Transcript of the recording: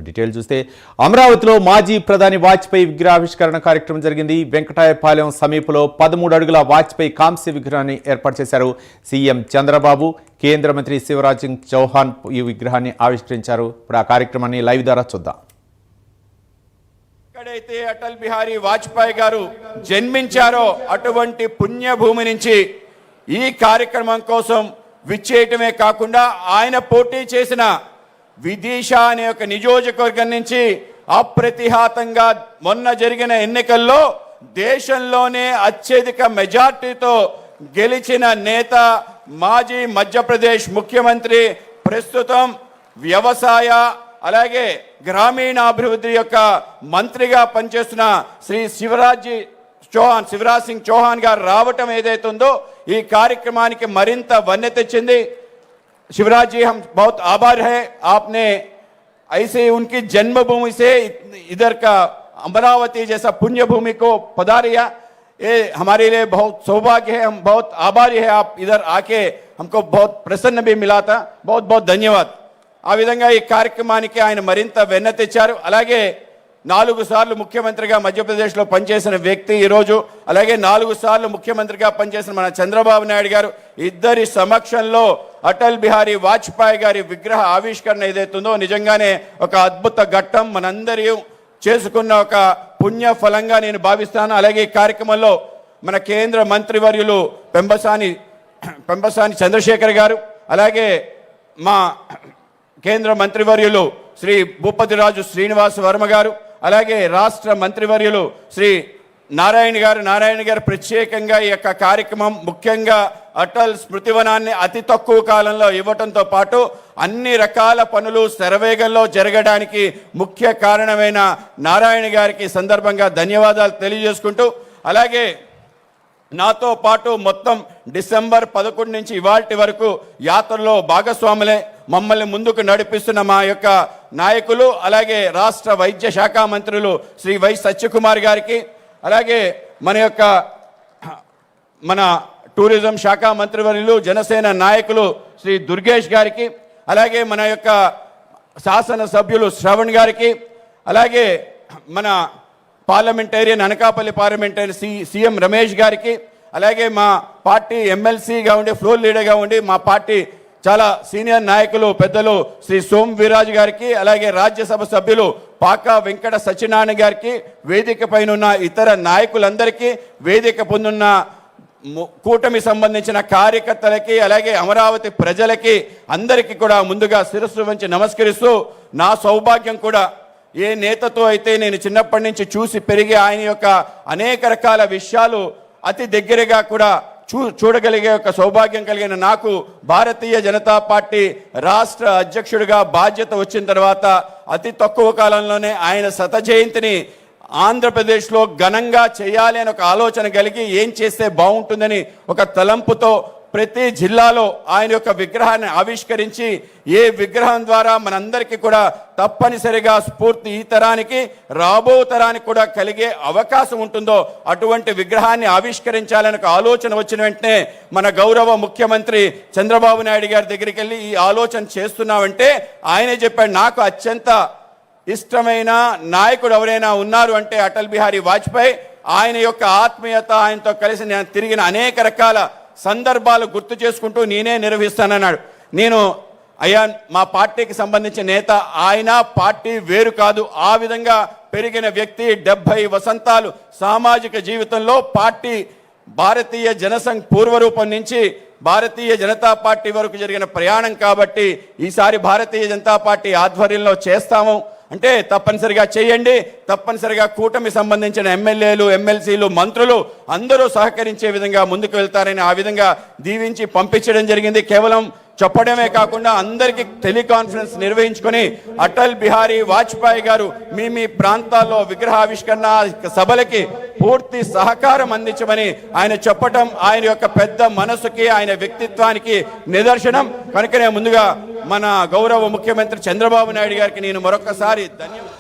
Detail చూస్తే అమరావతిలో మాజీ ప్రధాని వాజ్పేయి విగ్రహావిష్కరణ కార్యక్రమం జరిగింది. వెంకటాయపాలెం సమీపంలో 13 అడుగుల వాజ్పేయి కాంస్య విగ్రహాన్ని ఏర్పాటు చేశారు. సీఎం చంద్రబాబు, కేంద్ర మంత్రి శివరాజ్ సింగ్ చౌహాన్ ఈ విగ్రహాన్ని ఆవిష్కరించారు. ఇప్పుడు ఆ కార్యక్రమాన్ని లైవ్ ద్వారా చూద్దాం. ఎక్కడైతే అటల్ బిహారీ వాజ్పేయి గారు జన్మించారో అటువంటి పుణ్యభూమి నుంచి ఈ కార్యక్రమం కోసం విచ్చేయటమే కాకుండా ఆయన పోటీ చేసిన విదిశా అనే ఒక నియోజకవర్గం నుంచి అప్రతిహాతంగా మొన్న జరిగిన ఎన్నికల్లో దేశంలోనే అత్యధిక మెజార్టీతో గెలిచిన నేత, మాజీ మధ్యప్రదేశ్ ముఖ్యమంత్రి, ప్రస్తుతం వ్యవసాయ అలాగే గ్రామీణాభివృద్ధి యొక్క మంత్రిగా పనిచేస్తున్న శ్రీ శివరాజ్ సింగ్ చౌహాన్ గారు రావటం ఏదైతుందో ఈ కార్యక్రమానికి మరింత వన్నె తెచ్చింది. शिवराज जी, हम बहुत आभार है, आपने ऐसे उनकी जन्मभूमि से इधर का अमरावती जैसा पुण्य भूमि को पधारिया. ये हमारे लिए बहुत सौभाग्य है, हम बहुत आभारी है. आप इधर आके हमको बहुत प्रसन्न भी मिला था. बहुत बहुत धन्यवाद. ఆ విధంగా ఈ కార్యక్రమానికి ఆయన మరింత వెన్నె తెచ్చారు. అలాగే 4 సార్లు ముఖ్యమంత్రిగా మధ్యప్రదేశ్లో పనిచేసిన వ్యక్తి ఈరోజు, అలాగే 4 సార్లు ముఖ్యమంత్రిగా పనిచేసిన మన చంద్రబాబు నాయుడు గారు ఇద్దరి సమక్షంలో అటల్ బిహారీ వాజ్పేయి గారి విగ్రహ ఆవిష్కరణ ఏదైతుందో నిజంగానే ఒక అద్భుత ఘట్టం, మనందరి చేసుకున్న ఒక పుణ్య ఫలంగా నేను భావిస్తాను. అలాగే ఈ కార్యక్రమంలో మన కేంద్ర మంత్రివర్యులు పెంబసాని చంద్రశేఖర్ గారు, అలాగే మా కేంద్ర మంత్రివర్యులు శ్రీ భూపతిరాజు శ్రీనివాస వర్మ గారు, అలాగే రాష్ట్ర మంత్రివర్యులు శ్రీ నారాయణ గారు ప్రత్యేకంగా ఈ యొక్క కార్యక్రమం ముఖ్యంగా అటల్ స్మృతివనాన్ని అతి తక్కువ కాలంలో ఇవ్వటంతో పాటు అన్ని రకాల పనులు శరవేగంలో జరగడానికి ముఖ్య కారణమైన నారాయణ గారికి సందర్భంగా ధన్యవాదాలు తెలియజేసుకుంటూ, అలాగే నాతో పాటు మొత్తం డిసెంబర్ 11 నుంచి ఇవాల్టి వరకు యాత్రలో భాగస్వాములే మమ్మల్ని ముందుకు నడిపిస్తున్న మా యొక్క నాయకులు, అలాగే రాష్ట్ర వైద్య శాఖ మంత్రులు శ్రీ వై సత్యకుమార్ గారికి, అలాగే మన టూరిజం శాఖ మంత్రివర్యులు జనసేన నాయకులు శ్రీ దుర్గేష్ గారికి, అలాగే మన యొక్క శాసనసభ్యులు శ్రవణ్ గారికి, అలాగే మన parliamentarian Anakapalli parliamentary CM Ramesh గారికి, అలాగే మా పార్టీ ఎమ్మెల్సీగా ఉండి ఫ్లోర్ లీడర్గా ఉండి మా పార్టీ చాలా సీనియర్ నాయకులు పెద్దలు శ్రీ సోమ్ వీరాజ్ గారికి, అలాగే రాజ్యసభ సభ్యులు పాకా వెంకట సత్యనారాయణ గారికి, వేదిక పైన ఉన్న ఇతర నాయకులందరికీ, వేదిక పొందున్న కూటమి సంబంధించిన కార్యకర్తలకి, అలాగే అమరావతి ప్రజలకి అందరికీ కూడా ముందుగా శిరస్సు వంచి నమస్కరిస్తూ, నా సౌభాగ్యం కూడా ఏ నేతతో అయితే నేను చిన్నప్పటి నుంచి చూసి పెరిగి ఆయన యొక్క అనేక రకాల విషయాలు అతి దగ్గరగా కూడా చూడగలిగే ఒక సౌభాగ్యం కలిగిన నాకు భారతీయ జనతా పార్టీ రాష్ట్ర అధ్యక్షుడిగా బాధ్యత వచ్చిన తర్వాత అతి తక్కువ కాలంలోనే ఆయన శత జయంతిని ఆంధ్రప్రదేశ్లో ఘనంగా చేయాలి అని ఒక ఆలోచన కలిగి ఏం చేస్తే బాగుంటుందని ఒక తలంపుతో ప్రతి జిల్లాలో ఆయన యొక్క విగ్రహాన్ని ఆవిష్కరించి ఏ విగ్రహం ద్వారా మనందరికీ కూడా తప్పనిసరిగా స్ఫూర్తి ఈ తరానికి రాబో తరానికి కూడా కలిగే అవకాశం ఉంటుందో అటువంటి విగ్రహాన్ని ఆవిష్కరించాలని ఒక ఆలోచన వచ్చిన వెంటనే మన గౌరవ ముఖ్యమంత్రి చంద్రబాబు నాయుడు గారి దగ్గరికి వెళ్ళి ఈ ఆలోచన చేస్తున్నామంటే ఆయనే చెప్పాడు, నాకు అత్యంత ఇష్టమైన నాయకుడు ఎవరైనా ఉన్నారు అంటే అటల్ బిహారీ వాజ్పేయి. ఆయన యొక్క ఆత్మీయత, ఆయనతో కలిసి నేను తిరిగిన అనేక రకాల సందర్భాలు గుర్తు చేసుకుంటూ నేనే నిర్వహిస్తానన్నాడు. నేను అయ్యా మా పార్టీకి సంబంధించిన నేత, ఆయన పార్టీ వేరు కాదు. ఆ విధంగా పెరిగిన వ్యక్తి 70 వసంతాలు సామాజిక జీవితంలో పార్టీ భారతీయ జనసంఘ్ పూర్వరూపం నుంచి భారతీయ జనతా పార్టీ వరకు జరిగిన ప్రయాణం కాబట్టి ఈసారి భారతీయ జనతా పార్టీ ఆధ్వర్యంలో చేస్తాము అంటే తప్పనిసరిగా చేయండి. తప్పనిసరిగా కూటమి సంబంధించిన ఎమ్మెల్యేలు, ఎమ్మెల్సీలు, మంత్రులు అందరూ సహకరించే విధంగా ముందుకు వెళ్తారని ఆ విధంగా దీవించి పంపించడం జరిగింది. కేవలం చెప్పడమే కాకుండా అందరికీ టెలికాన్ఫరెన్స్ నిర్వహించుకొని అటల్ బిహారీ వాజ్పేయి గారు మీ ప్రాంతాల్లో విగ్రహావిష్కరణ సభలకి పూర్తి సహకారం అందించమని ఆయన చెప్పటం ఆయన యొక్క పెద్ద మనసుకి, ఆయన వ్యక్తిత్వానికి నిదర్శనం. కనుకనే ముందుగా మన గౌరవ ముఖ్యమంత్రి చంద్రబాబు నాయుడు గారికి నేను మరొకసారి ధన్యవాదాలు.